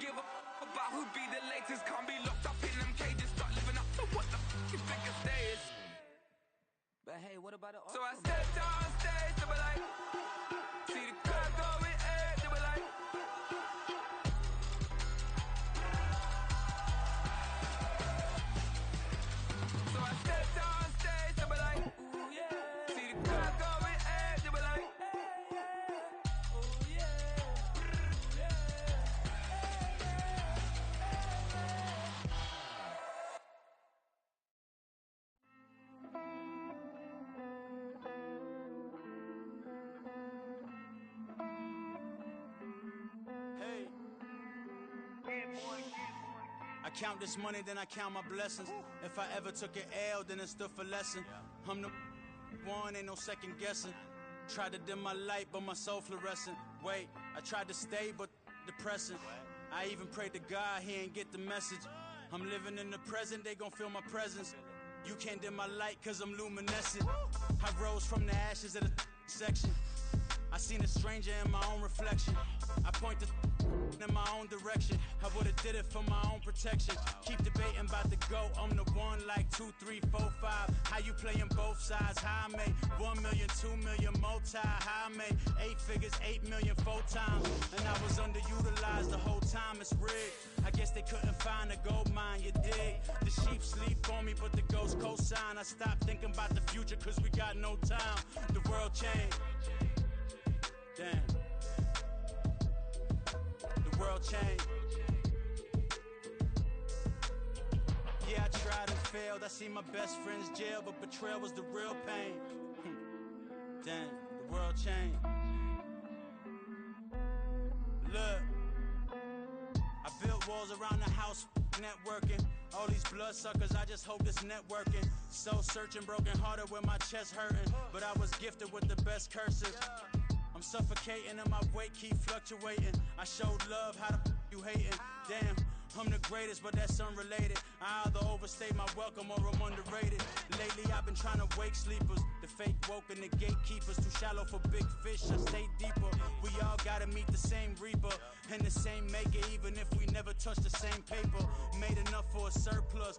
give a about who be the latest. Can't be locked up in them cages. Start living up to what the you think your stay is. But hey, what about the So I stepped on stage, they were like, see the crowd going air, they were like. So I stepped on stage, they were like, ooh yeah. See the crowd going air, they were like, ooh yeah. I count this money, then I count my blessings. If I ever took an L, then it stood for lesson. I'm the one, ain't no second guessing. Tried to dim my light, but my soul fluorescent. Wait, I tried to stay, but depressing. I even prayed to God, he ain't get the message. I'm living in the present, they gon' feel my presence. You can't dim my light, cause I'm luminescent. I rose from the ashes of the section. I seen a stranger in my own reflection. I point the in my own direction. I would've did it for my own protection. Keep debating about the GOAT. I'm the one like 2, 3, 4, 5. How you playing both sides? How I made 1 million, 2 million, multi. How I made 8 figures, 8 million, 4 times. And I was underutilized the whole time. It's rigged. I guess they couldn't find a gold mine, you dig? The sheep sleep on me, but the ghost co-sign. I stopped thinking about the future, cause we got no time. The world changed. Damn. The world changed. Yeah, I tried and failed. I seen my best friends jail, but betrayal was the real pain. Damn, the world changed. Look, I built walls around the house, networking. All these bloodsuckers, I just hope this networking. Soul searching, broken hearted with my chest hurting. But I was gifted with the best cursive. I'm suffocating and my weight keep fluctuating. I showed love, how the you hating? Damn, I'm the greatest, but that's unrelated. I either overstay my welcome or I'm underrated. Lately I've been trying to wake sleepers. The fake woke and the gatekeepers. Too shallow for big fish, I stay deeper. We all gotta meet the same reaper and the same maker, even if we never touch the same paper. Made enough for a surplus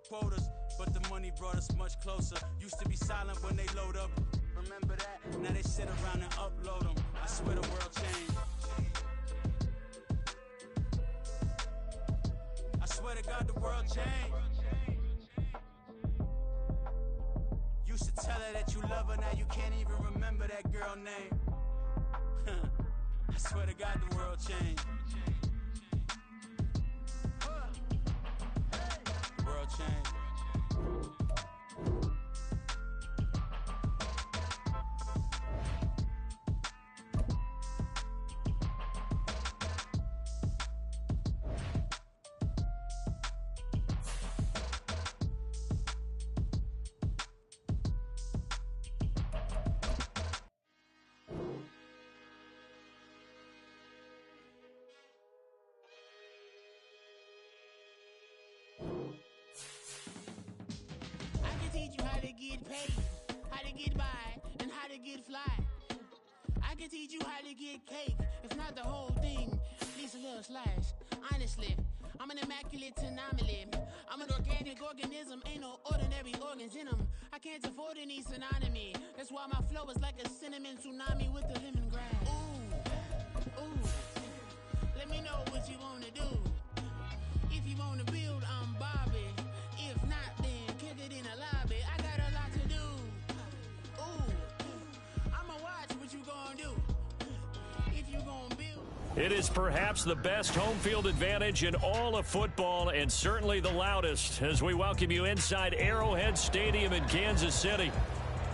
quotas, but the money brought us much closer. Used to be silent when they load up. Remember that? Now they sit around and upload them. I swear the world changed. I swear to God the world changed. Used to tell her that you love her, now you can't even remember that girl name. I swear to God the world changed. The world changed. Teach you how to get paid, how to get by, and how to get fly. I can teach you how to get cake, if not the whole thing, at least a little slice. Honestly, I'm an immaculate anomaly. I'm an organic organism, ain't no ordinary organs in them. I can't afford any synonymy. That's why my flow is like a cinnamon tsunami with the lemongrass. Ooh, ooh. Let me know what you wanna do. If you wanna build, I'm Bobby. If not, then kick it in the lobby. I got a lot to do. Ooh, I'ma watch what you gonna do. If you gonna build. It is perhaps the best home field advantage in all of football, and certainly the loudest, as we welcome you inside Arrowhead Stadium in Kansas City.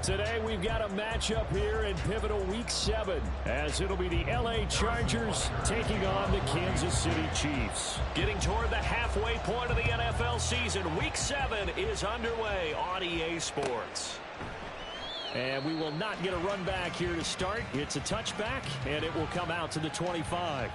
Today we've got a matchup here in pivotal Week 7, as it'll be the LA Chargers taking on the Kansas City Chiefs. Getting toward the halfway point of the NFL season, Week 7 is underway on EA Sports. And we will not get a run back here to start. It's a touchback, and it will come out to the 25.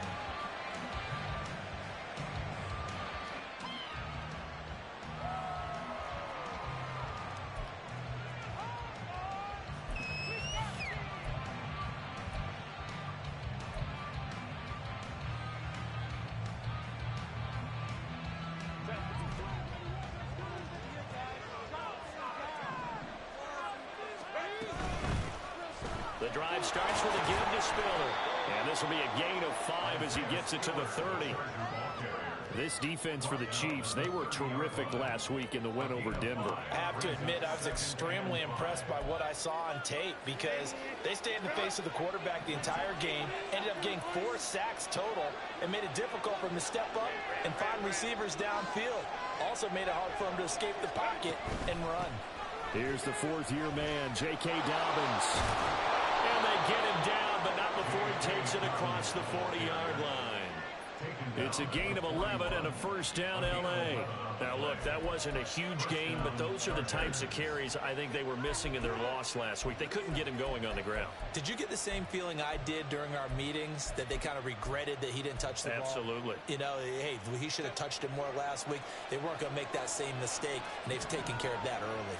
drive starts with a give to Spiller. And this will be a gain of 5 as he gets it to the 30. This defense for the Chiefs, they were terrific last week in the win over Denver. I have to admit, I was extremely impressed by what I saw on tape because they stayed in the face of the quarterback the entire game, ended up getting 4 sacks total, and made it difficult for him to step up and find receivers downfield. Also made it hard for him to escape the pocket and run. Here's the fourth-year man, J.K. Dobbins. And they get him down, but not before he takes it across the 40-yard line. It's a gain of 11 and a first down, L.A. Now, look, that wasn't a huge gain, but those are the types of carries I think they were missing in their loss last week. They couldn't get him going on the ground. Did you get the same feeling I did during our meetings, that they kind of regretted that he didn't touch the ball? Absolutely. You know, hey, he should have touched it more last week. They weren't going to make that same mistake, and they've taken care of that early.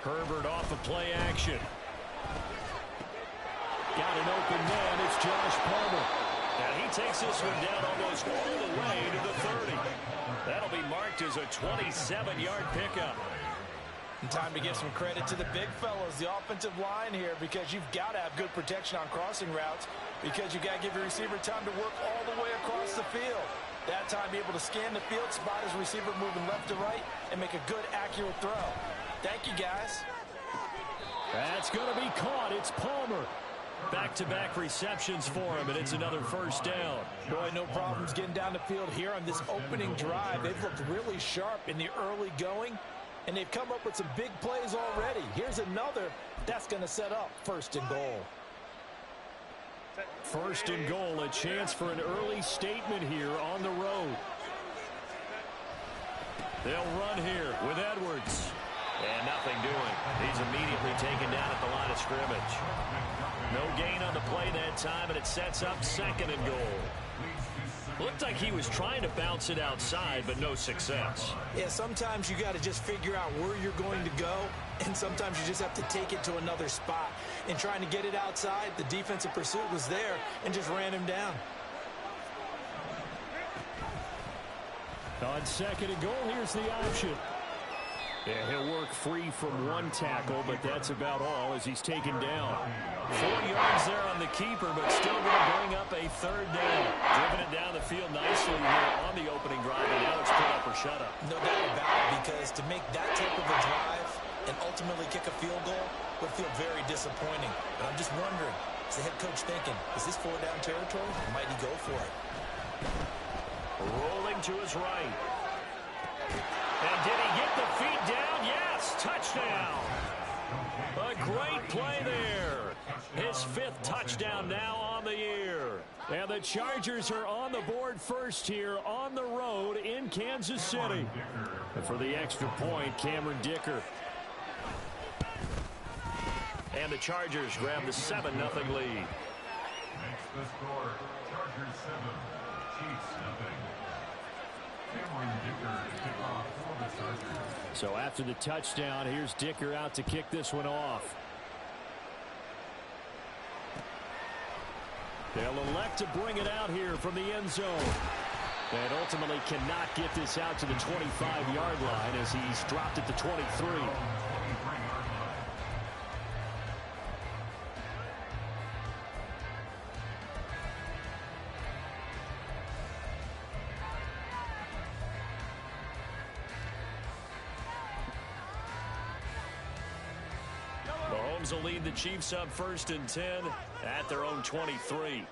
Herbert off of play action. Got an open man. It's Josh Palmer. And he takes this one down almost all the way to the 30. That'll be marked as a 27-yard pickup. And time to give some credit to the big fellows, the offensive line here, because you've got to have good protection on crossing routes, because you've got to give your receiver time to work all the way across the field. That time, be able to scan the field, spot his receiver moving left to right, and make a good, accurate throw. Thank you, guys. That's going to be caught. It's Palmer. Back-to-back receptions for him, and it's another first down. Boy, no problems getting down the field here on this opening drive. They've looked really sharp in the early going, and they've come up with some big plays already. Here's another that's going to set up first and goal. First and goal, a chance for an early statement here on the road. They'll run here with Edwards. And nothing doing. He's immediately taken down at the line of scrimmage. No gain on the play that time, and it sets up second and goal. Looked like he was trying to bounce it outside, but no success. Yeah, sometimes you got to just figure out where you're going to go, and sometimes you just have to take it to another spot. And trying to get it outside, the defensive pursuit was there and just ran him down. On second and goal, here's the option. Yeah, he'll work free from one tackle, but that's about all as he's taken down. 4 yards there on the keeper, but still going to bring up a third down. Driven it down the field nicely here on the opening drive, and now it's put up or shut up. No doubt about it, because to make that type of a drive and ultimately kick a field goal would feel very disappointing. But I'm just wondering, is the head coach thinking, is this 4-down territory, or might he go for it? Rolling to his right. And did he get the feet down? Yes, touchdown. A great play there. His 5th touchdown now on the year. And the Chargers are on the board first here on the road in Kansas City. And for the extra point, Cameron Dicker. And the Chargers grab the 7-0 lead. Next the score, Chargers 7, Chiefs 0. Cameron Dicker to kick off for the Chargers. So after the touchdown, here's Dicker out to kick this one off. They'll elect to bring it out here from the end zone. And ultimately cannot get this out to the 25-yard line as he's dropped at the 23. Mahomes will lead the Chiefs up 1st and 10 at their own 23.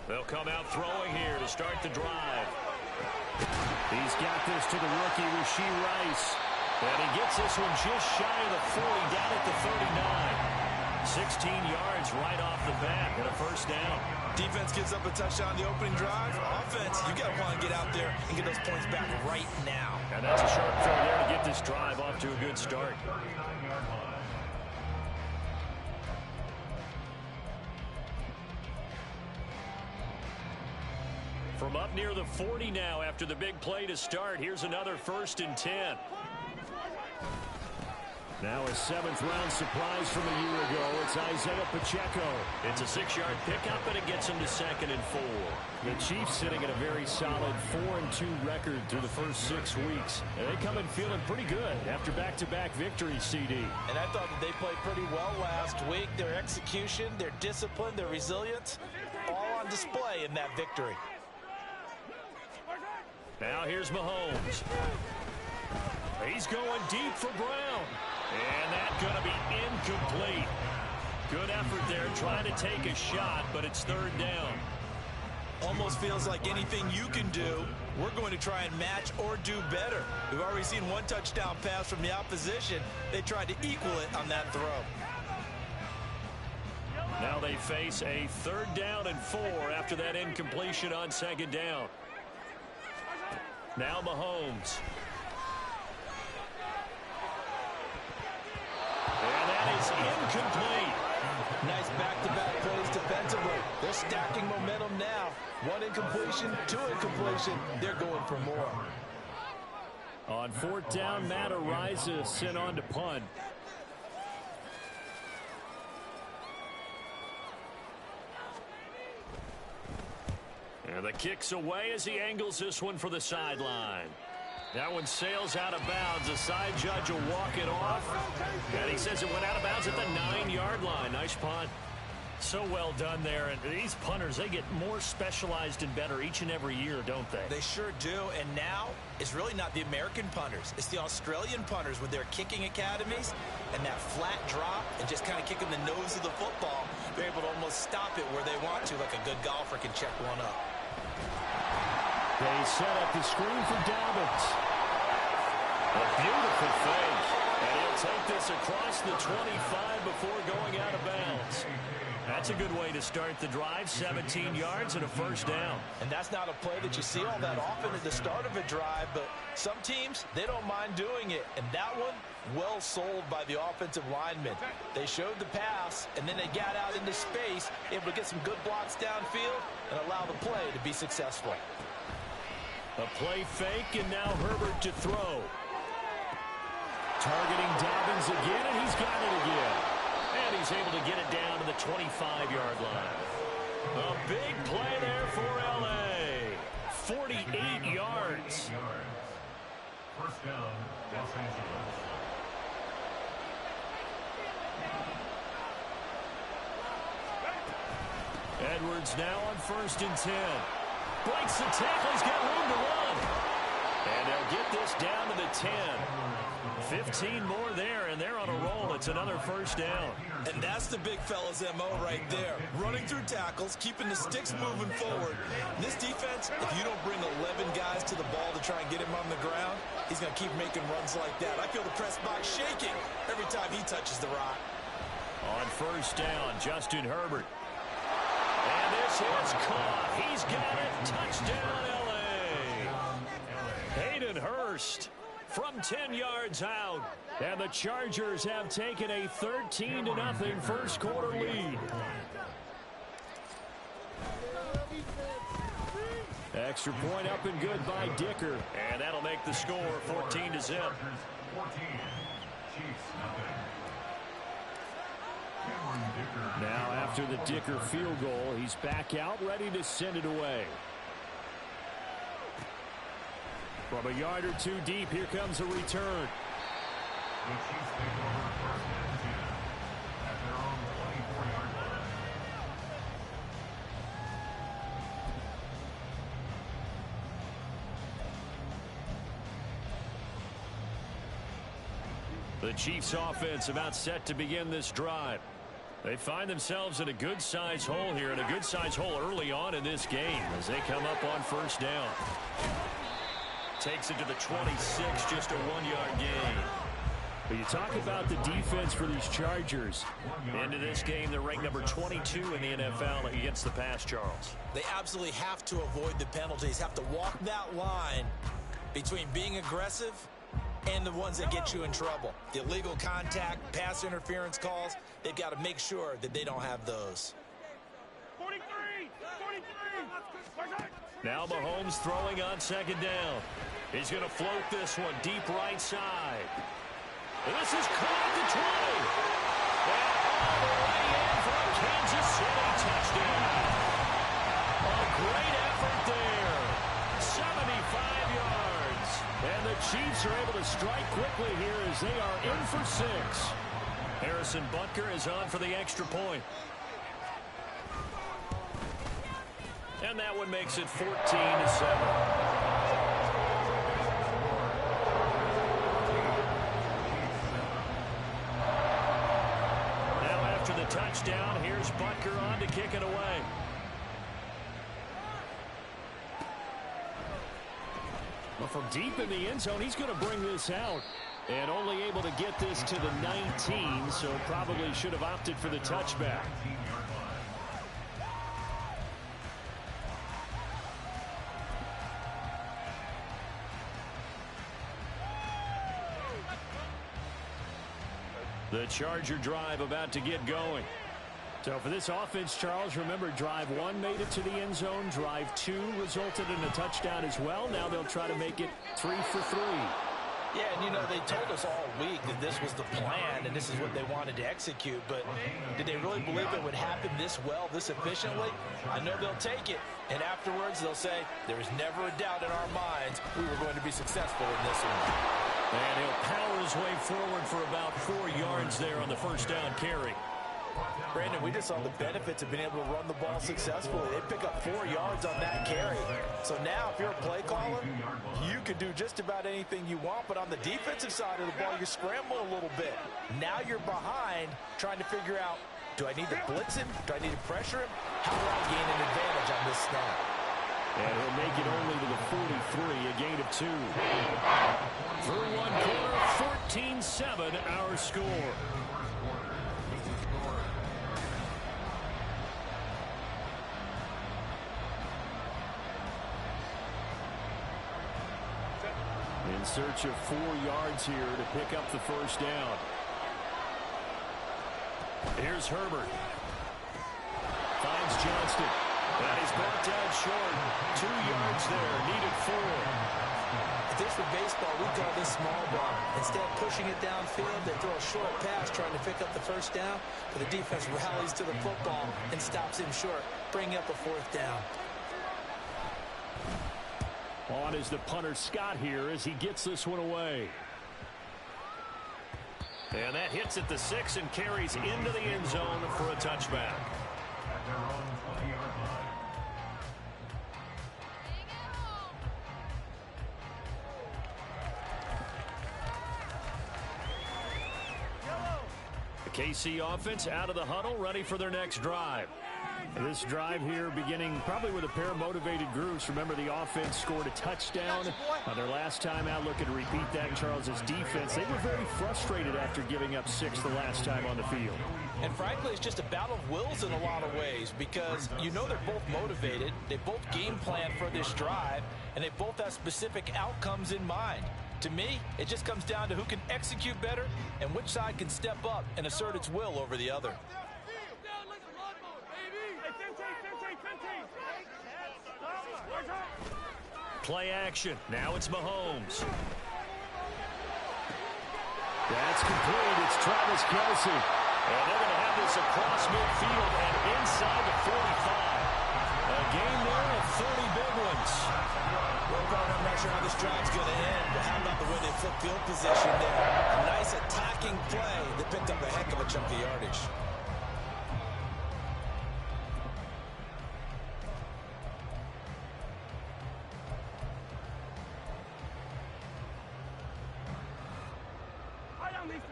They'll come out throwing here to start the drive. He's got this to the rookie, Rashee Rice. And he gets this one just shy of the 40, down at the 39. 16 yards right off the bat and a first down. Defense gives up a touchdown on the opening drive. Offense, you got to want to get out there and get those points back right now. And that's a sharp throw there to get this drive off to a good start. From up near the 40 now after the big play to start, here's another 1st and 10. Now a 7th-round surprise from a year ago. It's Isaiah Pacheco. It's a 6-yard pickup, and it gets him to 2nd and 4. The Chiefs sitting at a very solid 4-2 record through the first 6 weeks. And they come in feeling pretty good after back-to-back victories, CD. And I thought that they played pretty well last week. Their execution, their discipline, their resilience, all on display in that victory. Now here's Mahomes. He's going deep for Brown. And that's going to be incomplete. Good effort there trying to take a shot, but it's 3rd down. Almost feels like anything you can do, we're going to try and match or do better. We've already seen 1 touchdown pass from the opposition. They tried to equal it on that throw. Now they face a 3rd down and 4 after that incompletion on 2nd down. Now Mahomes. And that is incomplete. Nice back-to-back plays defensively. They're stacking momentum now. 1 incompletion, 2 incompletion. They're going for more. On 4th down, Matt Araiza sent on to punt. And the kick's away as he angles this one for the sideline. That one sails out of bounds. The side judge will walk it off. And he says it went out of bounds at the 9-yard line. Nice punt. So well done there. And these punters, they get more specialized and better each and every year, don't they? They sure do. And now it's really not the American punters. It's the Australian punters with their kicking academies and that flat drop and just kind of kicking the nose of the football. They're able to almost stop it where they want to, like a good golfer can check one up. They set up the screen for Dobbins. A beautiful fake. And he'll take this across the 25 before going out of bounds. That's a good way to start the drive. 17 yards and a 1st down. And that's not a play that you see all that often at the start of a drive, but some teams, they don't mind doing it. And that one, well sold by the offensive linemen. They showed the pass, and then they got out into space, able to get some good blocks downfield and allow the play to be successful. A play fake, and now Herbert to throw. Targeting Dobbins again, and he's got it again. And he's able to get it down to the 25-yard line. A big play there for L.A. 48 yards. 1st down, Los Angeles. Edwards now on 1st and 10. Breaks the tackle. He's got room to run. And they'll get this down to the 10. 15 more there, and they're on a roll. It's another 1st down. And that's the big fella's MO right there. Running through tackles, keeping the sticks moving forward. This defense, if you don't bring 11 guys to the ball to try and get him on the ground, he's going to keep making runs like that. I feel the press box shaking every time he touches the rock. On 1st down, Justin Herbert. And this is caught. He's got it. Touchdown, L.A. Hayden Hurst from 10 yards out. And the Chargers have taken a 13-0 first quarter lead. Extra point up and good by Dicker. And that'll make the score 14-0. 14. Chiefs, nothing. Now after the Dicker field goal, he's back out, ready to send it away. From a yard or 2 deep, here comes a return. The Chiefs take over 1st and 10 at their own 24-yard line. The Chiefs offense about set to begin this drive. They find themselves in a good-sized hole here, and a good-sized hole early on in this game as they come up on 1st down. Takes it to the 26, just a 1-yard gain. But you talk about the defense for these Chargers. Into this game, they're ranked number 22 in the NFL against the pass, Charles. They absolutely have to avoid the penalties, have to walk that line between being aggressive and the ones that get you in trouble. The illegal contact, pass interference calls, they've got to make sure that they don't have those. 43! Now Mahomes throwing on 2nd down. He's going to float this one deep right side. This is caught at the 20. And all the way in for a Kansas City touchdown. A great effort there. 75 yards. And the Chiefs are able to strike quickly here as they are in for 6. Harrison Butker is on for the extra point. And that one makes it 14-7. Touchdown. Here's Butker on to kick it away. Well, from deep in the end zone, he's going to bring this out. And only able to get this to the 19, so probably should have opted for the touchback. The Charger drive about to get going. So for this offense, Charles, remember drive 1 made it to the end zone. Drive 2 resulted in a touchdown as well. Now they'll try to make it 3 for 3. Yeah, and you know, they told us all week that this was the plan and this is what they wanted to execute, but did they really believe it would happen this well, this efficiently? I know they'll take it, and afterwards they'll say, there was never a doubt in our minds we were going to be successful in this one. And he'll power his way forward for about 4 yards there on the first down carry. Brandon, we just saw the benefits of being able to run the ball successfully. They pick up 4 yards on that carry. So now, if you're a play caller, you can do just about anything you want. But on the defensive side of the ball, you scramble a little bit. Now you're behind trying to figure out, do I need to blitz him? Do I need to pressure him? How do I gain an advantage on this snap? And he'll make it only to the 43, a gain of 2. Through one quarter, 14-7 our score. In search of 4 yards here to pick up the first down. Here's Herbert. Finds Johnston. And he's brought down short. 2 yards there. Needed 4. If this were baseball, we'd call this small ball. Instead of pushing it downfield, they throw a short pass trying to pick up the first down. But the defense rallies to the football and stops him short, bringing up a 4th down. On is the punter Scott here as he gets this one away. And that hits at the 6 and carries into the end zone for a touchback. The KC offense out of the huddle, ready for their next drive. This drive here beginning probably with a pair of motivated groups. Remember, the offense scored a touchdown their last time out. Looking to repeat that in Charles's defense. They were very frustrated after giving up 6 the last time on the field. And frankly, it's just a battle of wills in a lot of ways because you know they're both motivated. They both game plan for this drive, and they both have specific outcomes in mind. To me, it just comes down to who can execute better and which side can step up and assert its will over the other. Play action. Now it's Mahomes. That's complete. It's Travis Kelce. And they're going to have this across midfield and inside the 45. A game there of 30 big ones. Well, I'm not sure how this drive's going to end, but how about the way they flip field position there? A nice attacking play that picked up a heck of a chunk of yardage.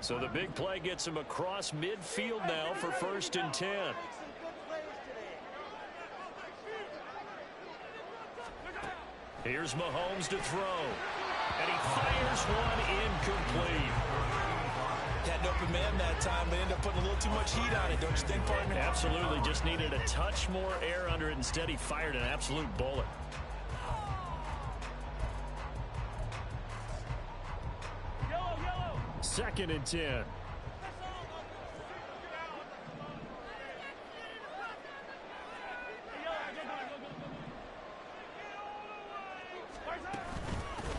So the big play gets him across midfield now for 1st and 10. Here's Mahomes to throw. And he fires one incomplete. Had an open man that time, but ended up putting a little too much heat on it, don't you think, partner? Absolutely. Just needed a touch more air under it. Instead, he fired an absolute bullet. Second and 10.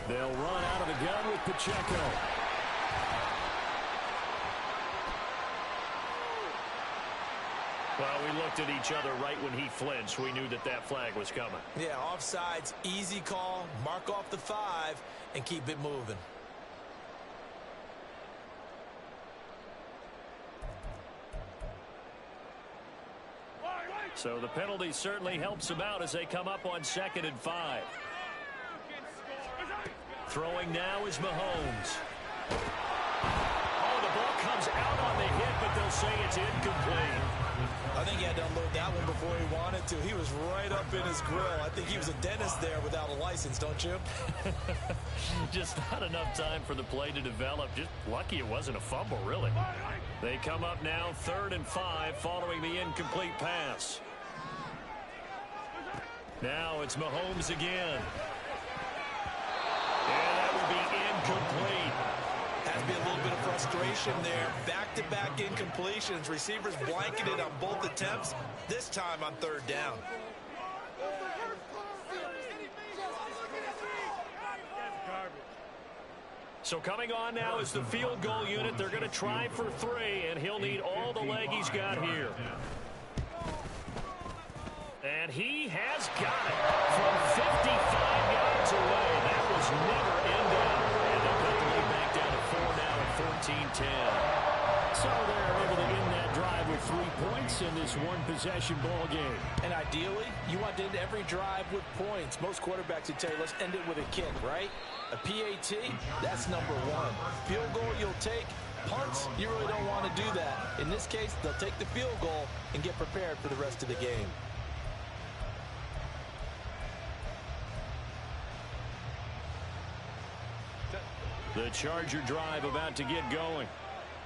They'll run out of the gun with Pacheco. Well, we looked at each other right when he flinched. We knew that that flag was coming. Yeah, offsides, easy call, mark off the 5, and keep it moving. So the penalty certainly helps them out as they come up on 2nd and 5. Throwing now is Mahomes. Oh, the ball comes out on the hit, but they'll say it's incomplete. I think he had to unload that one before he wanted to. He was right up in his grill. I think he was a dentist there without a license, don't you? Just not enough time for the play to develop. Just lucky it wasn't a fumble, really. They come up now 3rd and 5 following the incomplete pass. Now it's Mahomes again. And that will be incomplete. Has to be a little bit of frustration there. Back-to-back incompletions. Receivers blanketed on both attempts, this time on 3rd down. So coming on now is the field goal unit. They're going to try for 3, and he'll need all the leg he's got here. And he has got it from 55 yards away. That was never in doubt. And they'll cut the lead back down to 4 now at 14-10. So they're able to end that drive with 3 points in this one-possession ball game. And ideally, you want to end every drive with points. Most quarterbacks would tell you, let's end it with a kick, right? A PAT, that's number 1. Field goal you'll take. Punts, you really don't want to do that. In this case, they'll take the field goal and get prepared for the rest of the game. The Charger drive about to get going.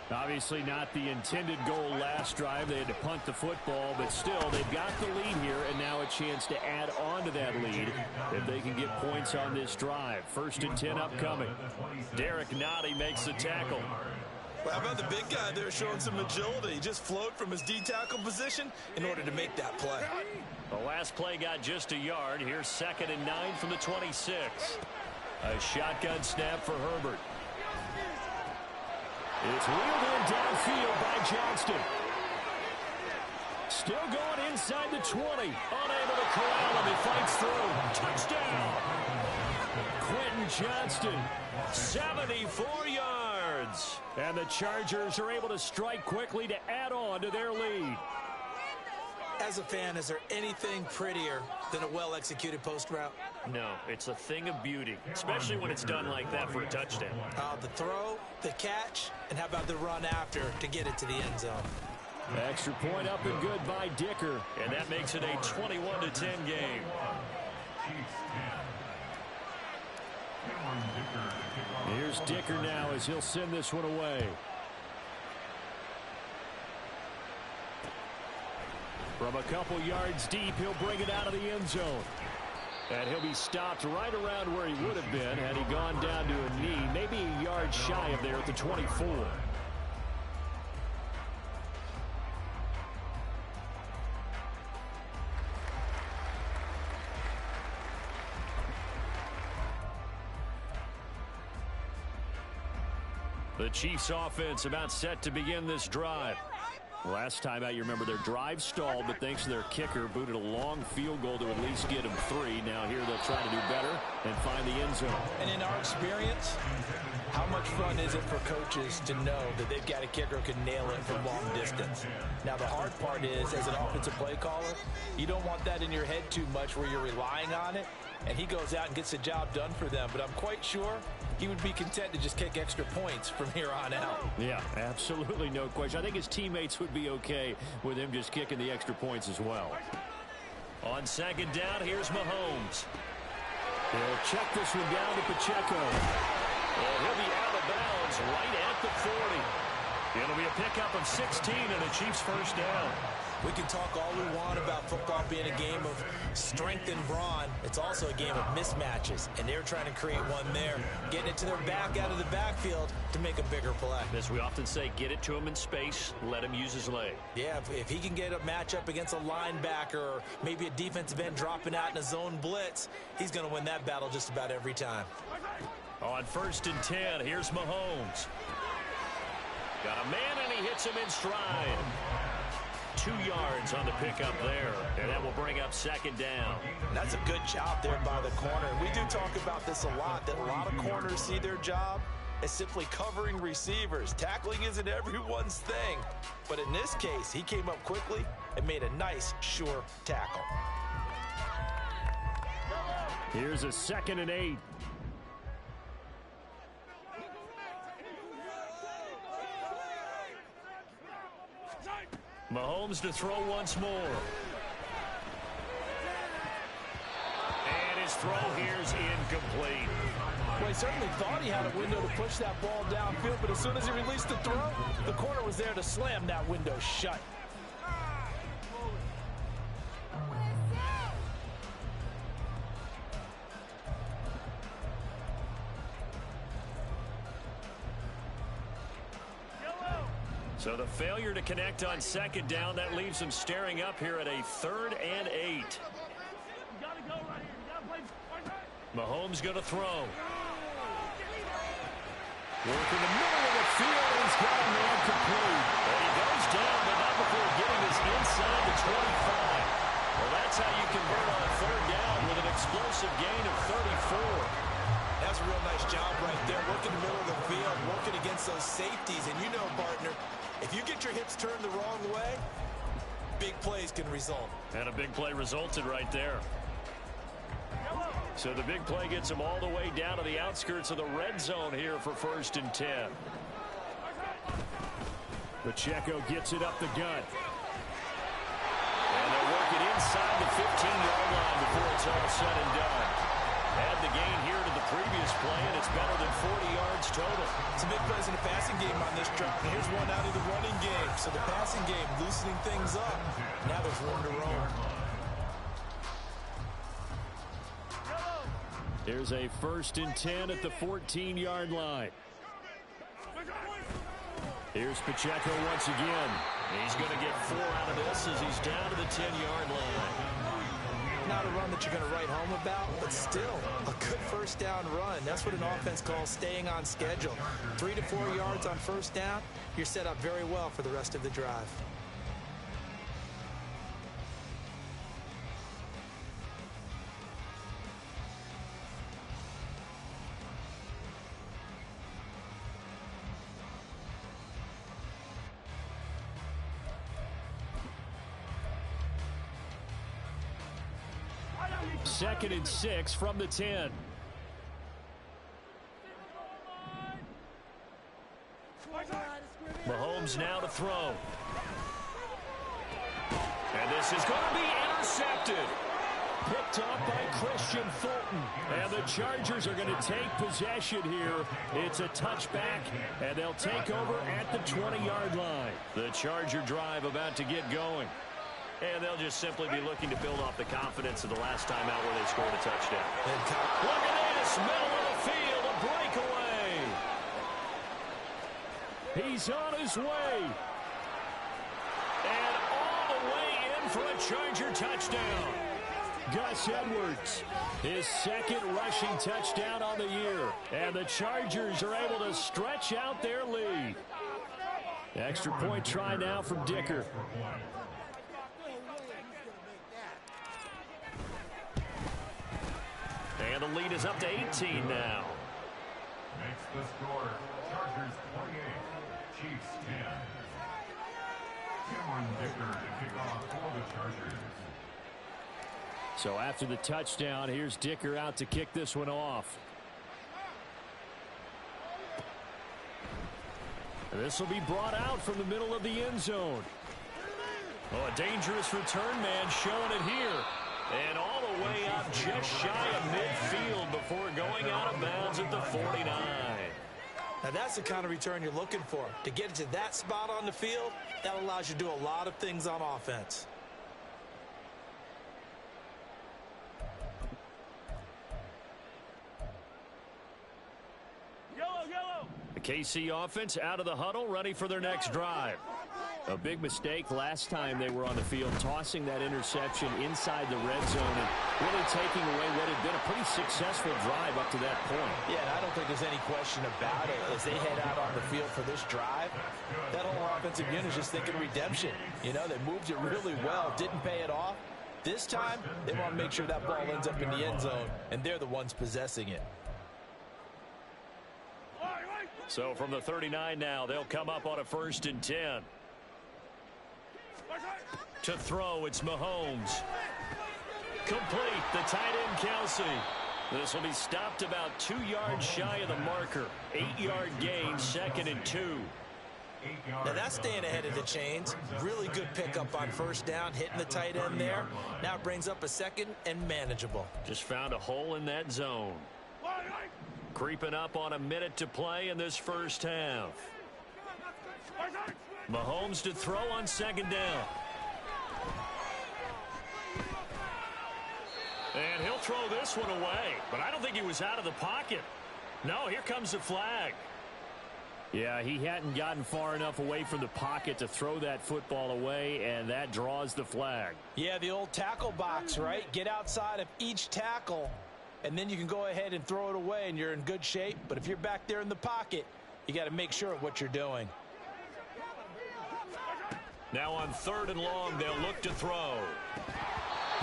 Obviously not the intended goal last drive. They had to punt the football, but still, they've got the lead here, and now a chance to add on to that lead if they can get points on this drive. 1st and 10 upcoming. Derek Nottie makes the tackle. Well, how about the big guy there showing some agility? He just flowed from his D-tackle position in order to make that play. The last play got just a yard. Here's 2nd and 9 from the 26. A shotgun snap for Herbert. It's wheeled in downfield by Johnston. Still going inside the 20. Unable to corral him. He fights through. Touchdown. Quentin Johnston, 74 yards. And the Chargers are able to strike quickly to add on to their lead. As a fan, is there anything prettier than a well-executed post route? No, it's a thing of beauty, especially when it's done like that for a touchdown. The throw, the catch, and how about the run after to get it to the end zone? Extra point up and good by Dicker, and that makes it a 21-10 game. Here's Dicker now as he'll send this one away. From a couple yards deep, he'll bring it out of the end zone. And he'll be stopped right around where he would have been had he gone down to a knee, maybe a yard shy of there at the 24. The Chiefs offense about set to begin this drive. Last time out, you remember their drive stalled, but thanks to their kicker, booted a long field goal to at least get them 3. Now here they'll try to do better and find the end zone. And in our experience, how much fun is it for coaches to know that they've got a kicker who can nail it from long distance? Now, the hard part is, as an offensive play caller, you don't want that in your head too much where you're relying on it, and he goes out and gets the job done for them. But I'm quite sure he would be content to just kick extra points from here on out. Yeah, absolutely no question. I think his teammates would be okay with him just kicking the extra points as well. On 2nd down, here's Mahomes. He'll check this one down to Pacheco. And he'll be out of bounds right at the 40. It'll be a pickup of 16 and a Chiefs first down. We can talk all we want about football being a game of strength and brawn. It's also a game of mismatches, and they're trying to create one there, getting it to their back out of the backfield to make a bigger play. As we often say, get it to him in space, let him use his leg. Yeah, if he can get a matchup against a linebacker or maybe a defensive end dropping out in a zone blitz, he's going to win that battle just about every time. On 1st and 10, here's Mahomes. Got a man, and he hits him in stride. 2 yards on the pickup there. And that will bring up second down. That's a good job there by the corner. We do talk about this a lot, that a lot of corners see their job as simply covering receivers. Tackling isn't everyone's thing. But in this case, he came up quickly and made a nice, sure tackle. Here's a 2nd and 8. Mahomes to throw once more. And his throw here's incomplete. Well, he certainly thought he had a window to push that ball downfield, but as soon as he released the throw, the corner was there to slam that window shut. So the failure to connect on 2nd down, that leaves them staring up here at a 3rd and 8. Mahomes going to throw. Working the middle of the field, he's got a man complete. And he goes down, but not before getting his inside the 25. Well, that's how you convert on 3rd down with an explosive gain of 34. That's a real nice job right there, working the middle of the field, working against those safeties. And you know, partner, if you get your hips turned the wrong way, big plays can result. And a big play resulted right there. So the big play gets him all the way down to the outskirts of the red zone here for 1st and 10. Pacheco gets it up the gut. And they'll work it inside the 15-yard line before it's all said and done. Add the gain here to the previous play, and it's better than 40 yards total. Some big plays in the passing game on this drive. And here's one out of the running game. So the passing game loosening things up. Now there's room to roam. Here's a 1st and 10 at the 14-yard line. Here's Pacheco once again. He's going to get 4 out of this as he's down to the 10-yard line. Not a run that you're going to write home about, but still a good 1st down run. That's what an offense calls staying on schedule. 3 to 4 yards on 1st down, you're set up very well for the rest of the drive. Second and 6 from the 10. Mahomes now to throw. And this is going to be intercepted. Picked up by Christian Fulton. And the Chargers are going to take possession here. It's a touchback, and they'll take over at the 20-yard line. The Charger drive about to get going. And they'll just simply be looking to build off the confidence of the last time out where they scored a touchdown. Look at this, middle of the field, a breakaway. He's on his way. And all the way in for a Charger touchdown. Gus Edwards, his 2nd rushing touchdown on the year. And the Chargers are able to stretch out their lead. Extra point try now from Dicker. And the lead is up to 18 now. Makes the score Chargers 28, Chiefs 10. Cameron Dicker to kick off for the Chargers. So after the touchdown, here's Dicker out to kick this one off. And this will be brought out from the middle of the end zone. Oh, a dangerous return man showing it here. And all the way up just shy of midfield before going out of bounds at the 49. Now that's the kind of return you're looking for. To get to that spot on the field, that allows you to do a lot of things on offense. The KC offense out of the huddle, ready for their next drive. A big mistake last time they were on the field, tossing that interception inside the red zone and really taking away what had been a pretty successful drive up to that point. Yeah, and I don't think there's any question about it. As they head out on the field for this drive, that whole offensive unit is just thinking redemption. You know, they moved it really well, didn't pay it off. This time, they want to make sure that ball ends up in the end zone, and they're the ones possessing it. So from the 39 now, they'll come up on a 1st and 10. To throw, it's Mahomes. Complete, the tight end Kelsey. This will be stopped about 2 yards shy of the marker. 8-yard gain, 2nd and 2. Now that's staying ahead of the chains. Really good pickup on 1st down, hitting the tight end there. Now it brings up a 2nd and manageable. Just found a hole in that zone. Creeping up on a minute to play in this 1st half. Mahomes to throw on 2nd down. And he'll throw this one away, but I don't think he was out of the pocket. No, here comes the flag. Yeah, he hadn't gotten far enough away from the pocket to throw that football away, and that draws the flag. Yeah, the old tackle box, right? Get outside of each tackle, and then you can go ahead and throw it away, and you're in good shape. But if you're back there in the pocket, you got to make sure of what you're doing. Now on 3rd and long, they'll look to throw.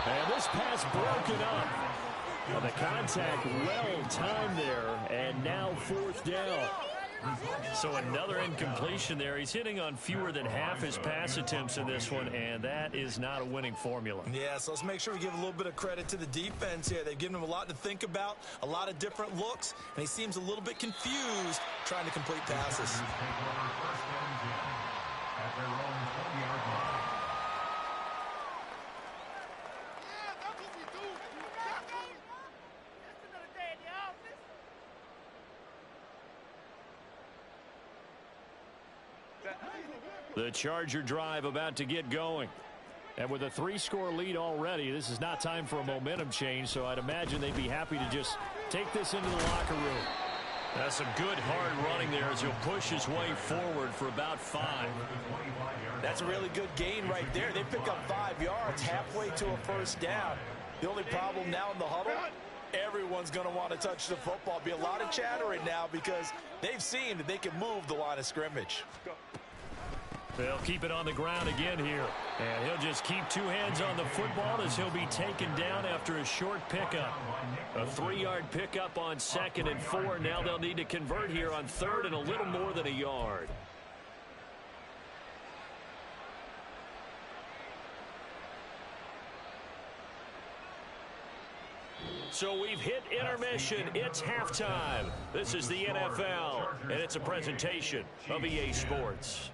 And this pass broken up. Well, the contact well timed there, and now 4th down. So another incompletion there. He's hitting on fewer than half his pass attempts in this one, and that is not a winning formula. Yeah, so let's make sure we give a little bit of credit to the defense here. They've given him a lot to think about, a lot of different looks, and he seems a little bit confused trying to complete passes. At their own 20-yard line. The Charger drive about to get going. And with a 3-score lead already, this is not time for a momentum change, so I'd imagine they'd be happy to just take this into the locker room. That's some good hard running there as he'll push his way forward for about 5. That's a really good gain right there. They pick up 5 yards halfway to a 1st down. The only problem now in the huddle, everyone's going to want to touch the football. Be a lot of chattering now because they've seen that they can move the line of scrimmage. They'll keep it on the ground again here. And he'll just keep 2 hands on the football as he'll be taken down after a short pickup. A 3-yard pickup on 2nd and 4. Now they'll need to convert here on 3rd and a little more than a yard. So we've hit intermission. It's halftime. This is the NFL, and it's a presentation of EA Sports.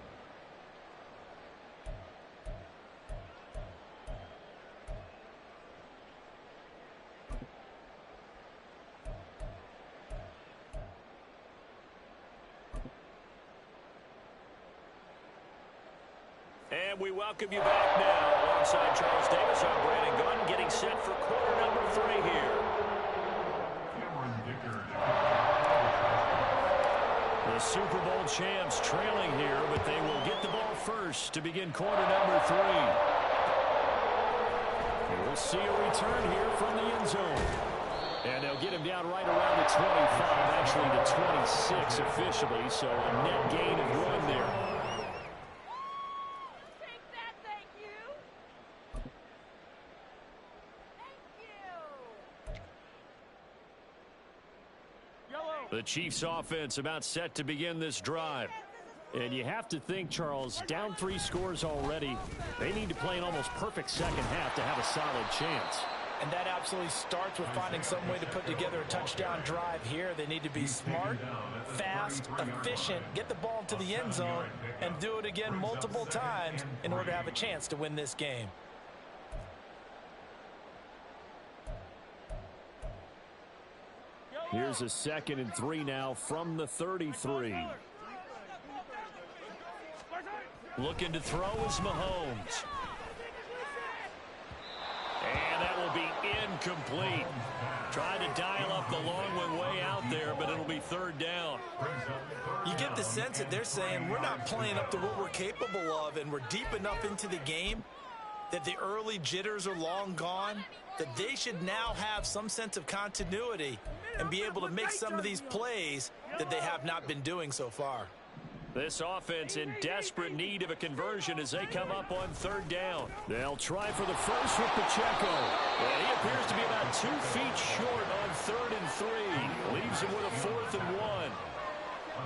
And we welcome you back now. Alongside Charles Davis, I'm Brandon Gunn, getting set for quarter number 3 here. The Super Bowl champs trailing here, but they will get the ball first to begin quarter number 3. And we'll see a return here from the end zone. And they'll get him down right around the 25, actually the 26 officially, so a net gain of 1 there. The Chiefs offense about set to begin this drive. And you have to think, Charles, down 3 scores already. They need to play an almost perfect second half to have a solid chance. And that absolutely starts with finding some way to put together a touchdown drive here. They need to be smart, fast, efficient, get the ball into the end zone, and do it again multiple times in order to have a chance to win this game. Here's a 2nd and 3 now from the 33. Looking to throw is Mahomes. And that will be incomplete. Tried to dial up the long one way out there, but it'll be third down. You get the sense that they're saying we're not playing up to what we're capable of, and we're deep enough into the game that the early jitters are long gone, that they should now have some sense of continuity and be able to make some of these plays that they have not been doing so far. This offense in desperate need of a conversion as they come up on third down. They'll try for the first with Pacheco. And he appears to be about 2 feet short on 3rd and 3. Leaves him with a 4th and 1.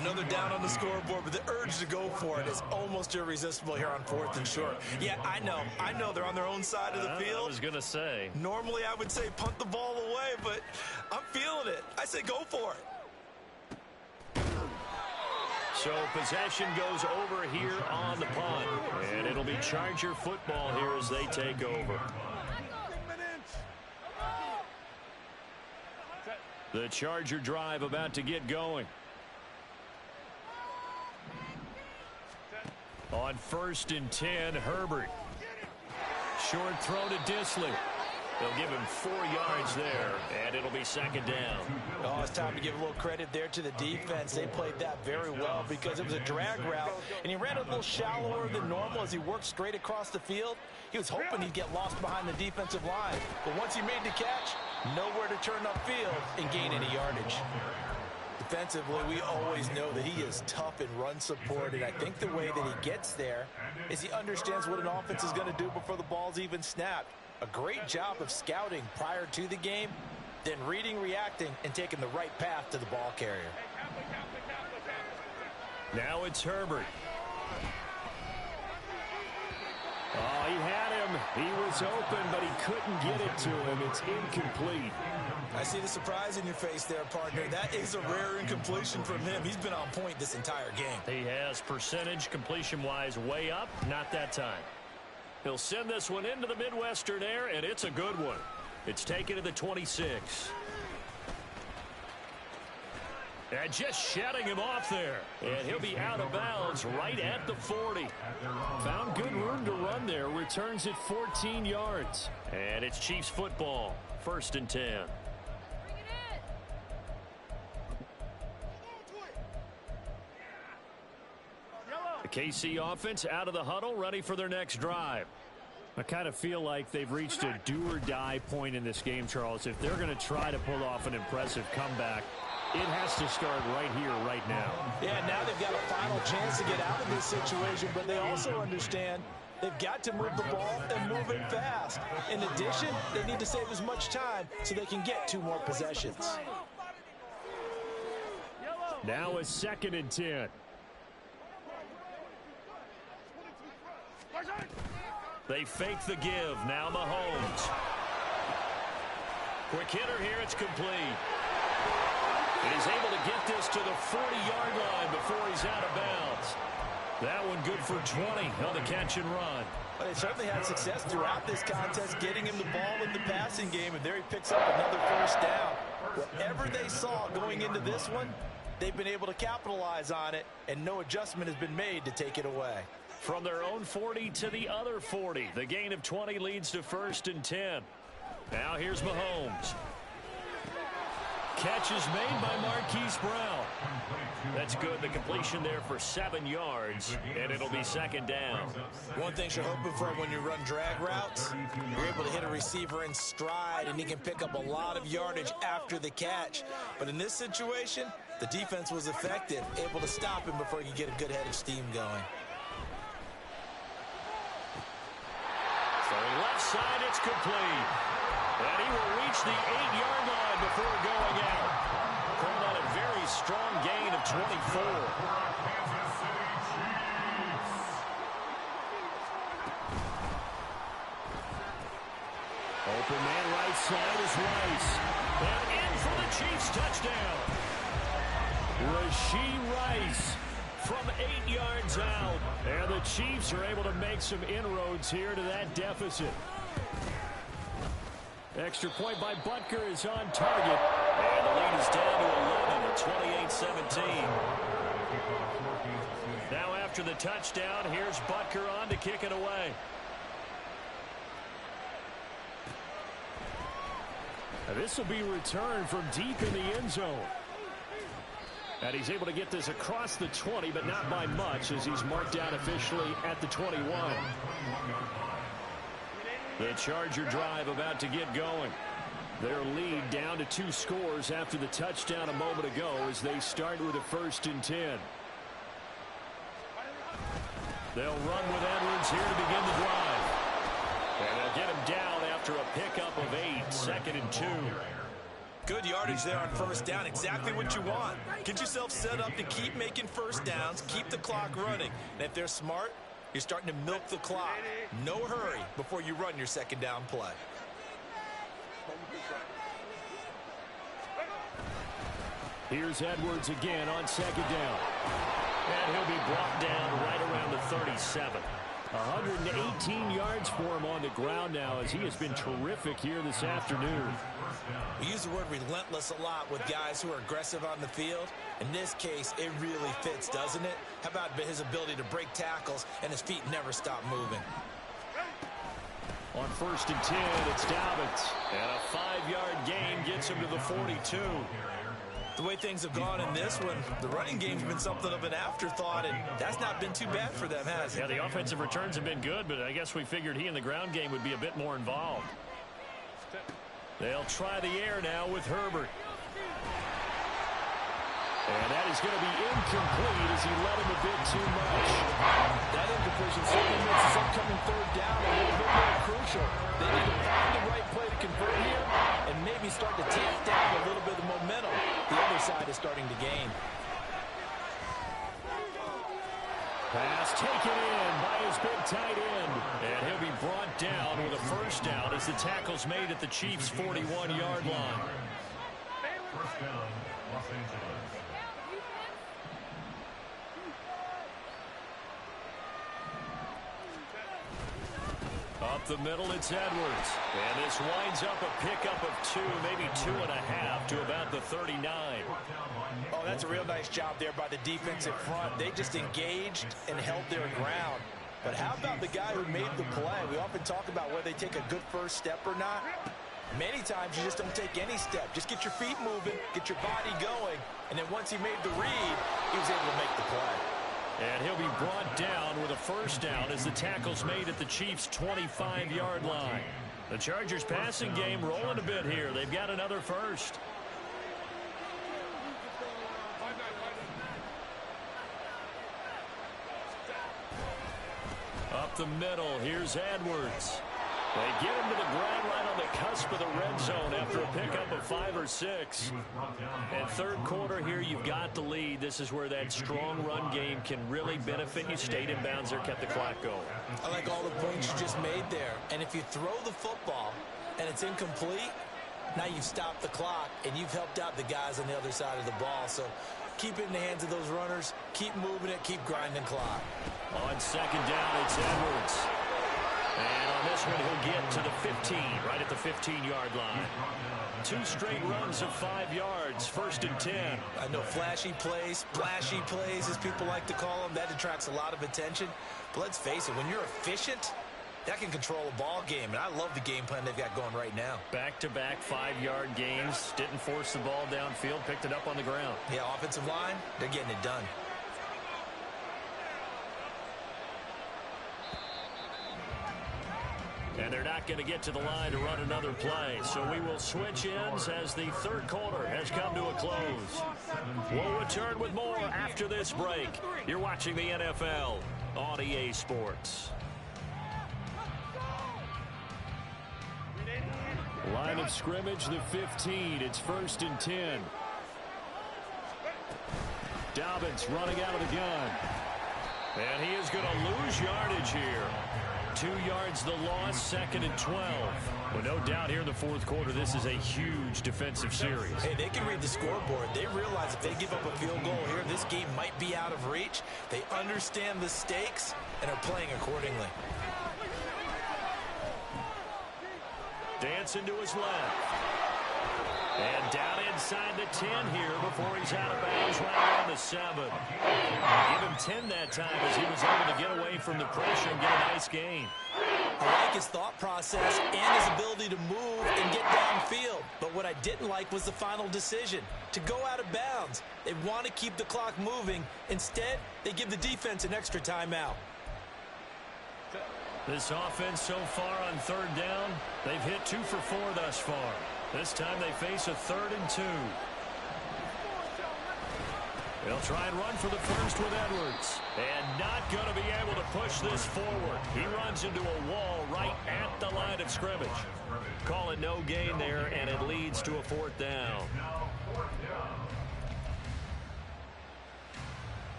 Another down on the scoreboard, but the urge to go for it is almost irresistible here on 4th and short. Yeah, I know they're on their own side of the field. I was going to say. Normally I would say punt the ball away, but I'm feeling it. I say go for it. So possession goes over here on the punt. And it'll be Charger football here as they take over. The Charger drive about to get going. On 1st and 10, Herbert. Short throw to Dissly. They'll give him 4 yards there, and it'll be 2nd down. Oh, it's time to give a little credit there to the defense. They played that very well because it was a drag route, and he ran a little shallower than normal as he worked straight across the field. He was hoping he'd get lost behind the defensive line, but once he made the catch, nowhere to turn upfield and gain any yardage. Defensively, we always know that he is tough in run support, and I think the way that he gets there is he understands what an offense is going to do before the ball's even snapped. A great job of scouting prior to the game, then reading, reacting, and taking the right path to the ball carrier. Now it's Herbert. Oh, he had him. He was open, but he couldn't get it to him. It's incomplete. I see the surprise in your face there, partner. That is a rare incompletion from him. He's been on point this entire game. He has percentage completion-wise way up. Not that time. He'll send this one into the Midwestern air, and it's a good one. It's taken to the 26. And just shutting him off there. And he'll be out of bounds right at the 40. Found good room to run there. Returns it 14 yards. And it's Chiefs football. 1st and 10. The KC offense out of the huddle, ready for their next drive. I kind of feel like they've reached a do-or-die point in this game, Charles. If they're going to try to pull off an impressive comeback, it has to start right here, right now. Yeah, now they've got a final chance to get out of this situation, but they also understand they've got to move the ball and move it fast. In addition, they need to save as much time so they can get 2 more possessions. Now it's 2nd and 10. They fake the give. Now Mahomes. Quick hitter here. It's complete. And he's able to get this to the 40-yard line before he's out of bounds. That one good for 20 on the catch and run. Well, they certainly had success throughout this contest getting him the ball in the passing game, and there he picks up another 1st down. Whatever they saw going into this one, they've been able to capitalize on it, and no adjustment has been made to take it away. From their own 40 to the other 40. The gain of 20 leads to 1st and 10. Now here's Mahomes. Catch is made by Marquise Brown. That's good. The completion there for 7 yards, and it'll be 2nd down. One thing you're hoping for when you run drag routes, you're able to hit a receiver in stride, and he can pick up a lot of yardage after the catch. But in this situation, the defense was effective, able to stop him before he could get a good head of steam going. Throwing left side, it's complete. And he will reach the 8-yard line before going out. Calling out a very strong gain of 24. Open man right side is Rice. And in for the Chiefs touchdown. Rashee Rice from 8 yards out. And the Chiefs are able to make some inroads here to that deficit. Extra point by Butker is on target. And the lead is down to 11 at 28-17. Now after the touchdown, here's Butker on to kick it away. This will be returned from deep in the end zone. And he's able to get this across the 20, but not by much, as he's marked down officially at the 21. The Charger drive about to get going. Their lead down to 2 scores after the touchdown a moment ago as they start with a 1st and 10. They'll run with Edwards here to begin the drive. And they'll get him down after a pickup of 8, 2nd and 2. Good yardage there on 1st down. Exactly what you want. Get yourself set up to keep making 1st downs, keep the clock running. And if they're smart, you're starting to milk the clock. No hurry before you run your 2nd down play. Here's Edwards again on 2nd down. And he'll be brought down right around the 37. 118 yards for him on the ground now, as he has been terrific here this afternoon. We use the word relentless a lot with guys who are aggressive on the field. In this case, it really fits, doesn't it? How about his ability to break tackles and his feet never stop moving? On 1st and 10, it's Dobbins. And a 5-yard gain gets him to the 42. The way things have gone in this one, the running game's been something of an afterthought, and that's not been too bad for them, has it? Yeah, the offensive returns have been good, but I guess we figured he in the ground game would be a bit more involved. They'll try the air now with Herbert. And that is going to be incomplete as he led him a bit too much. That incompletion certainly makes this upcoming 3rd down a little bit more crucial. They need to find the right play to convert here and maybe start to tamp down a little bit of momentum. The other side is starting to gain. Pass taken in by his big tight end. And he'll be brought down with a 1st down as the tackle's made at the Chiefs' 41-yard line. 1st down, Los Angeles. Up the middle, it's Edwards. And this winds up a pickup of 2, maybe 2.5 to about the 39. Oh, that's a real nice job there by the defensive front. They just engaged and held their ground. But how about the guy who made the play? We often talk about whether they take a good 1st step or not. Many times you just don't take any step. Just get your feet moving, get your body going, and then once he made the read, he was able to make the play. And he'll be brought down with a 1st down as the tackle's made at the Chiefs' 25-yard line. The Chargers' passing game rolling a bit here. They've got another 1st. Up the middle, here's Edwards. They get him to the ground right on the cusp of the red zone after a pickup of 5 or 6. And 3rd quarter here, you've got the lead. This is where that strong run game can really benefit you. Stayed in bounds there, kept the clock going. I like all the points you just made there. And if you throw the football and it's incomplete, now you've stopped the clock and you've helped out the guys on the other side of the ball. So keep it in the hands of those runners. Keep moving it. Keep grinding clock. On 2nd down, it's Edwards. And on this one, he'll get to the 15, right at the 15-yard line. 2 straight runs of 5 yards, 1st and 10. I know flashy plays, splashy plays, as people like to call them, that attracts a lot of attention. But let's face it, when you're efficient, that can control a ball game. And I love the game plan they've got going right now. Back-to-back 5-yard gains. Didn't force the ball downfield, picked it up on the ground. Yeah, offensive line, they're getting it done. And they're not going to get to the line to run another play. So we will switch ends as the 3rd quarter has come to a close. We'll return with more after this break. You're watching the NFL on EA Sports. Line of scrimmage, the 15. It's 1st and 10. Dobbins running out of the gun. And he is going to lose yardage here. 2 yards the loss, 2nd and 12. Well, no doubt here in the 4th quarter, this is a huge defensive series. Hey, they can read the scoreboard. They realize if they give up a field goal here, this game might be out of reach. They understand the stakes and are playing accordingly. Dancing to his left. And down inside the 10 here before he's out of bounds right around the 7. Give him 10 that time as he was able to get away from the pressure and get a nice gain. I like his thought process and his ability to move and get downfield. But what I didn't like was the final decision, to go out of bounds. They want to keep the clock moving. Instead, they give the defense an extra timeout. This offense so far on third down, they've hit 2 for 4 thus far. This time they face a 3rd and 2. They'll try and run for the first with Edwards. And not going to be able to push this forward. He runs into a wall right at the line of scrimmage. Call it no gain there, and it leads to a 4th down.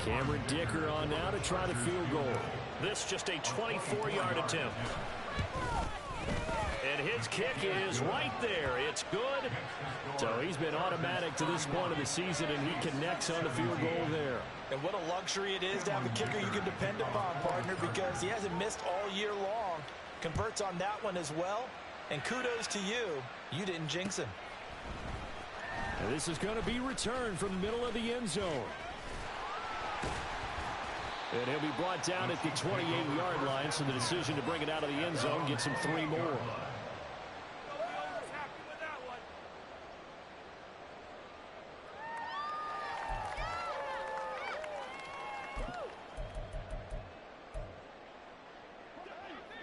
Cameron Dicker on now to try the field goal. This just a 24-yard attempt. And his kick is right there. It's good. So he's been automatic to this point of the season, and he connects on the field goal there. And what a luxury it is to have a kicker you can depend upon, partner, because he hasn't missed all year long. Converts on that one as well. And kudos to you. You didn't jinx him. And this is going to be returned from the middle of the end zone. And he'll be brought down at the 28-yard line, so the decision to bring it out of the end zone gets him 3 more.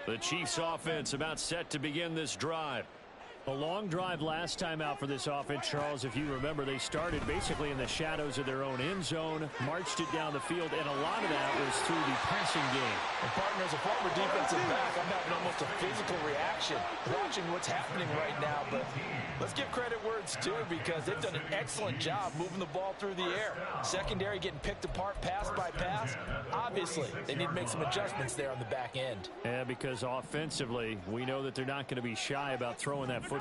The Chiefs offense about set to begin this drive. A long drive last time out for this offense, Charles. If you remember, they started basically in the shadows of their own end zone, marched it down the field, and a lot of that was through the passing game. And partner, as a former defensive back, I'm having almost a physical reaction watching what's happening right now. But let's give credit where it's due, because they've done an excellent job moving the ball through the air. Secondary getting picked apart pass by pass. Obviously, they need to make some adjustments there on the back end. Yeah, because offensively, we know that they're not going to be shy about throwing that football.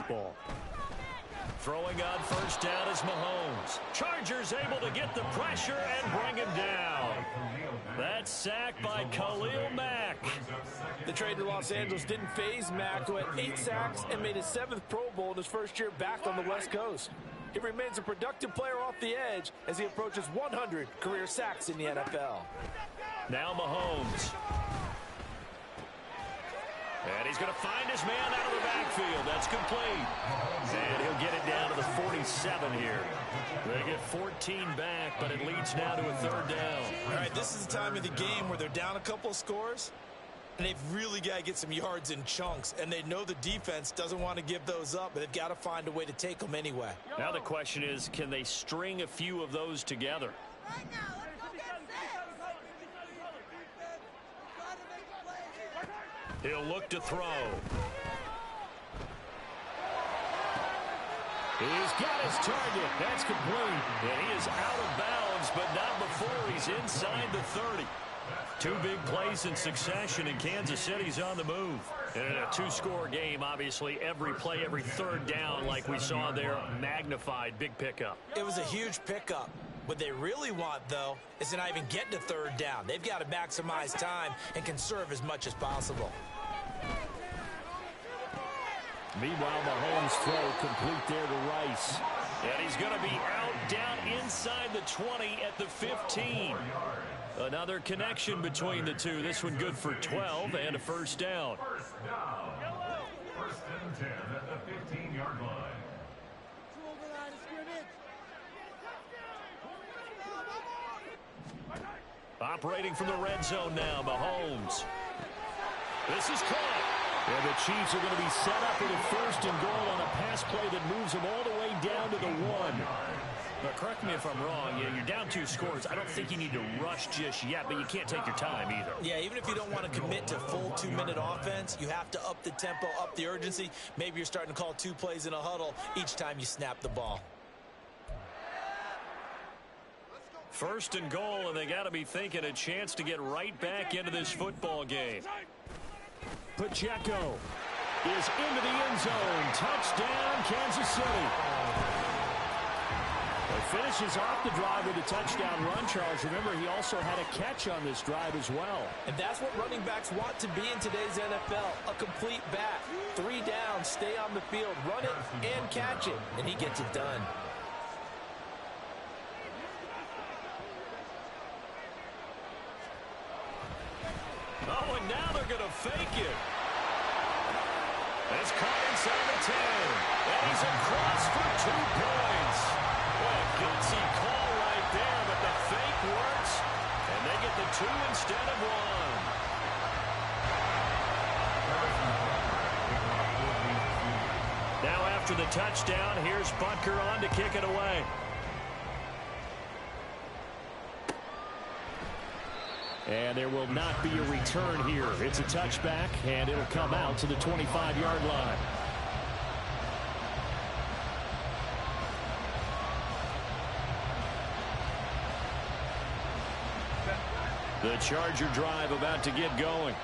Throwing on first down is Mahomes. Chargers able to get the pressure and bring him down. That's sacked by Khalil Mack. The trade to Los Angeles didn't faze Mack, who had 8 sacks and made his 7th Pro Bowl in his first year back on the West Coast. He remains a productive player off the edge as he approaches 100 career sacks in the NFL. Now Mahomes. And he's going to find his man out of the backfield. That's complete. And he'll get it down to the 47 here. They get 14 back, but it leads now to a 3rd down. All right, this is the time of the game where they're down a couple of scores, and they've really got to get some yards in chunks, and they know the defense doesn't want to give those up, but they've got to find a way to take them anyway. Now the question is, can they string a few of those together? Right now, let's go get 6. He'll look to throw. He's got his target. That's complete. And he is out of bounds, but not before he's inside the 30. 2 big plays in succession, and Kansas City's on the move. And in a 2-score game, obviously, every play, every 3rd down, like we saw there, magnified. Big pickup. It was a huge pickup. What they really want, though, is to not even get to 3rd down. They've got to maximize time and conserve as much as possible. Meanwhile, Mahomes' throw complete there to Rice. And he's going to be out down inside the 20 at the 15. Another connection between the two. This one good for 12 and a 1st down. First and 10 at the 15-yard line. Operating from the red zone now, Mahomes. This is caught. And the Chiefs are going to be set up with a 1st and goal on a pass play that moves them all the way down to the 1. Now, correct me if I'm wrong. Yeah, you're down 2 scores. I don't think you need to rush just yet, but you can't take your time either. Yeah, even if you don't want to commit to full 2-minute offense, you have to up the tempo, up the urgency. Maybe you're starting to call 2 plays in a huddle each time you snap the ball. 1st and goal, and they got to be thinking a chance to get right back into this football game. Pacheco is into the end zone. Touchdown, Kansas City. He finishes off the drive with a touchdown run, Charles. Remember, he also had a catch on this drive as well. And that's what running backs want to be in today's NFL, a complete bat. 3 down, stay on the field, run it and catch it, and he gets it done. Oh, and now they're going to fake it. It's caught inside the 10. And he's across for 2 points. Well, a gutsy call right there, but the fake works. And they get the 2 instead of 1. Now after the touchdown, here's Butker on to kick it away. And there will not be a return here. It's a touchback, and it'll come out to the 25-yard line. The Charger drive about to get going.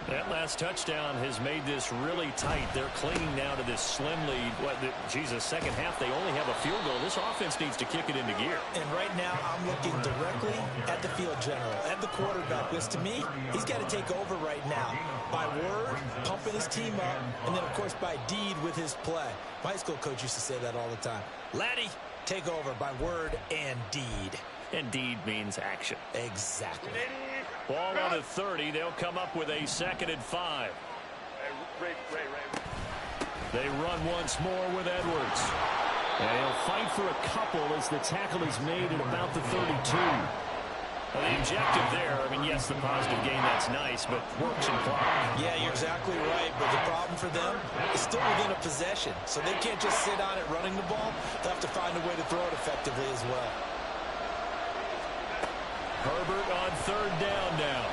That last touchdown has made this really tight. They're clinging now to this slim lead. Second half, they only have a field goal. This offense needs to kick it into gear. And right now, I'm looking directly at the field general, at the quarterback, because to me, he's got to take over right now. By word, pumping his team up, and then, of course, by deed with his play. My high school coach used to say that all the time. Laddie, take over by word and deed. And deed means action. Exactly. Ball on the 30. They'll come up with a 2nd and 5. They run once more with Edwards. And he'll fight for a couple as the tackle is made at about the 32. Well, the objective there, yes, the positive gain, that's nice, but works and clock. Yeah, you're exactly right, but the problem for them is still within a possession. So they can't just sit on it running the ball. They'll have to find a way to throw it effectively as well. Herbert on 3rd down now.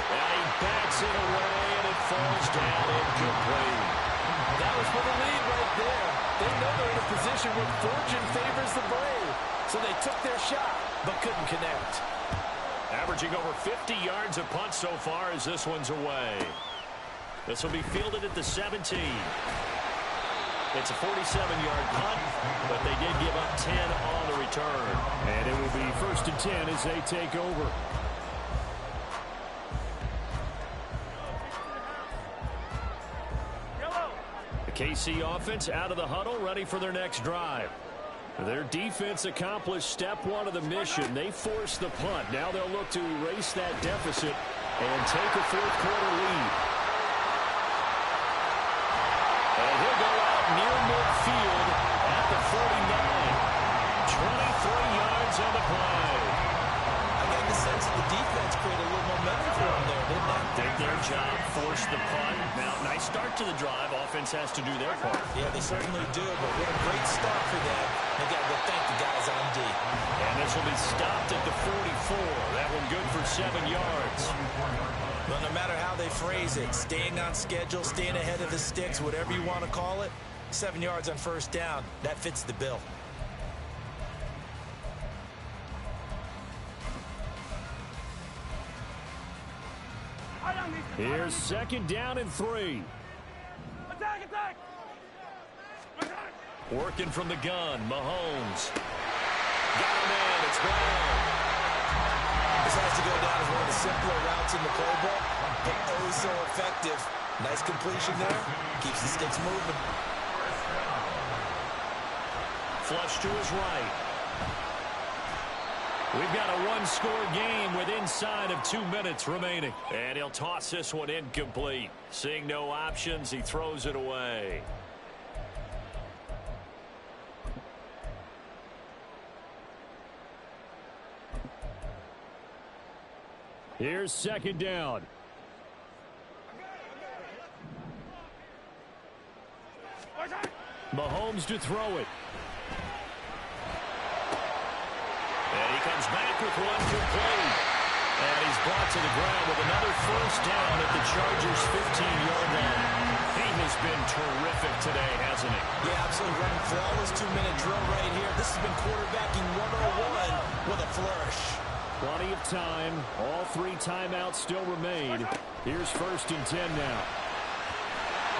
And he bats it away, and it falls down incomplete. That was for the lead right there. They know they're in a position where fortune favors the brave. So they took their shot, but couldn't connect. Averaging over 50 yards a punt so far as this one's away. This will be fielded at the 17. It's a 47-yard punt, but they did give up 10 on the return. And it will be 1st and 10 as they take over. The KC offense out of the huddle, ready for their next drive. Their defense accomplished step 1 of the mission. They forced the punt. Now they'll look to erase that deficit and take a 4th quarter lead. And he'll go out near midfield at the 49. 23 yards on the play. I got the sense that the defense created a little momentum for them there, didn't they? Did their job, forced the punt. Now, nice start to the drive. Offense has to do their part. Yeah, they certainly do, but what a great start for them. They got to go thank the guys on D. And this will be stopped at the 44. That one good for 7 yards. Well, no matter how they phrase it, staying on schedule, staying ahead of the sticks, whatever you want to call it, 7 yards on 1st down, that fits the bill. Here's 2nd down and 3. Attack! Working from the gun, Mahomes. Got him in, it's Brown. This has to go down as one of the simpler routes in the playbook, but oh so effective. Nice completion there. Keeps the sticks moving. Flush to his right. We've got a 1-score game with inside of 2 minutes remaining. And he'll toss this one incomplete. Seeing no options, he throws it away. Here's 2nd down. Mahomes to throw it. And he comes back with one complete. And he's brought to the ground with another 1st down at the Chargers' 15-yard line. He has been terrific today, hasn't he? Yeah, absolutely. Running flawless 2-minute drill right here. This has been quarterbacking 101 with a flourish. Plenty of time. All 3 timeouts still remain. Here's 1st and 10 now.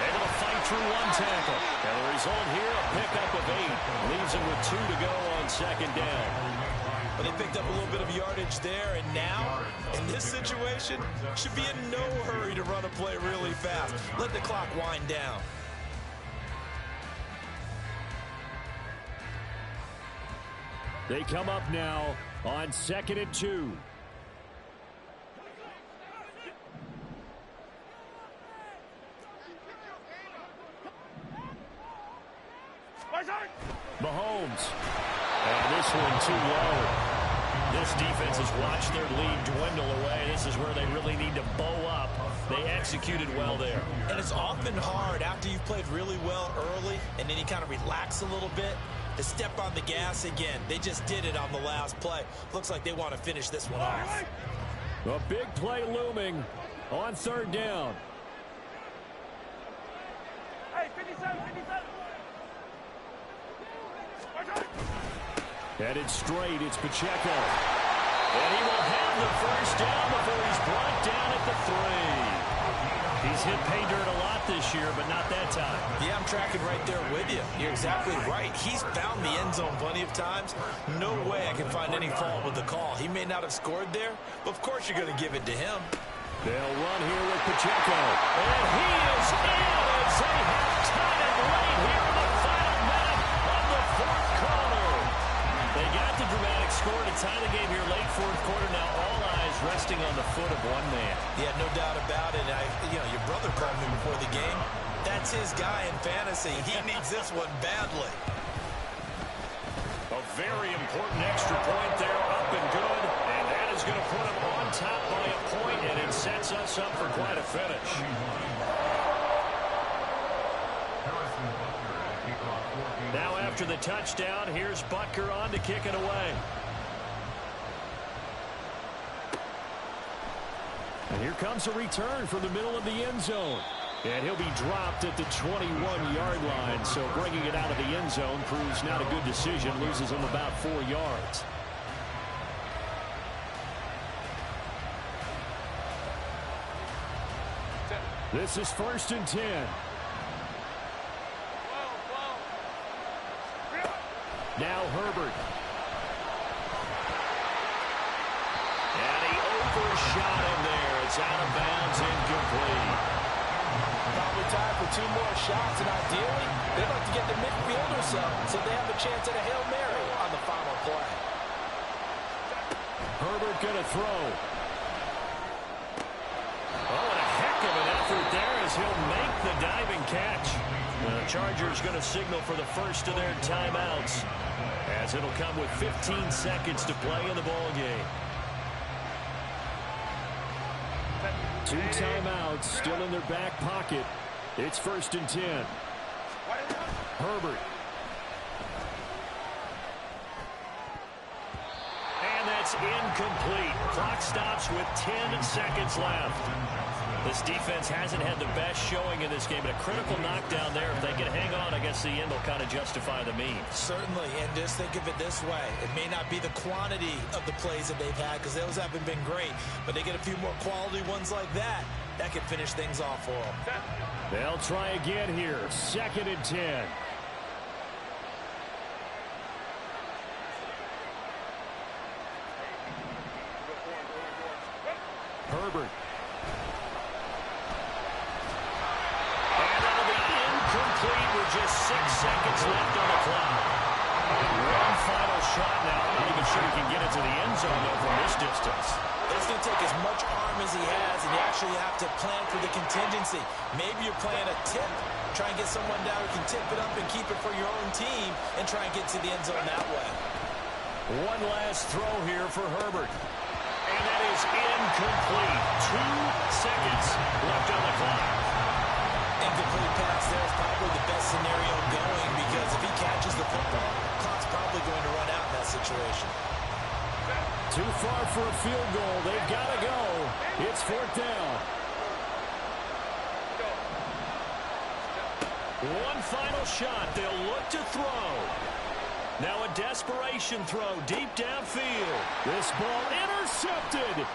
Able to fight through 1 tackle. And the result here, a pickup of 8. Leaves him with 2 to go on 2nd down. But they picked up a little bit of yardage there, and now, in this situation, should be in no hurry to run a play really fast. Let the clock wind down. They come up now on 2nd and 2. Mahomes. And this one too low. This defense has watched their lead dwindle away. This is where they really need to bow up. They executed well there. And it's often hard after you've played really well early and then you kind of relax a little bit to step on the gas again. They just did it on the last play. Looks like they want to finish this one off. A big play looming on third down. Hey, 57, 57. Headed straight, it's Pacheco. And he will have the first down before he's brought down at the 3. He's hit pay dirt a lot this year, but not that time. Yeah, I'm tracking right there with you. You're exactly right. He's found the end zone plenty of times. No way I can find any fault with the call. He may not have scored there, but of course you're going to give it to him. They'll run here with Pacheco. And he is in as they have tied it right here in the final minute of the fourth quarter. They got the dramatic score to tie the game here late fourth quarter. Now all eyes resting on the foot of one man. Yeah, no doubt about it. Your brother called me before the game. That's his guy in fantasy. He needs this one badly. A very important extra point there, up and good. And that is going to put him on top by a point, and it sets us up for quite a finish. Now after the touchdown, here's Butker on to kick it away. And here comes a return from the middle of the end zone. And he'll be dropped at the 21-yard line. So bringing it out of the end zone proves not a good decision. Loses him about 4 yards. This is 1st and 10. Now Herbert. And he overshot him there. It's out of bounds, incomplete. Probably time for 2 more shots, and ideally, they'd like to get the midfield or so they have a chance at a Hail Mary on the final play. Herbert gonna throw. Oh, and a heck of an effort there as he'll make the diving catch. The Chargers going to signal for the first of their timeouts, as it'll come with 15 seconds to play in the ball game. 2 timeouts still in their back pocket. It's 1st and 10. Herbert. And that's incomplete. Clock stops with 10 seconds left. This defense hasn't had the best showing in this game, but a critical knockdown there. If they can hang on, I guess the end will kind of justify the means. Certainly, and just think of it this way. It may not be the quantity of the plays that they've had, because those haven't been great, but they get a few more quality ones like that. That can finish things off for them. They'll try again here. 2nd and 10. Herbert. Just 6 seconds left on the clock. One final shot now. I'm not even sure he can get it to the end zone, though, from this distance. It's going to take as much arm as he has, and you actually have to plan for the contingency. Maybe you're playing a tip. Try and get someone down who can tip it up and keep it for your own team and try and get to the end zone that way. One last throw here for Herbert. And that is incomplete. 2 seconds left on the clock. Incomplete pass there is probably the best scenario going, because if he catches the football, clock's probably going to run out in that situation. Too far for a field goal. They've got to go. It's 4th down. One final shot. They'll look to throw. Now a desperation throw deep downfield. This ball intercepted.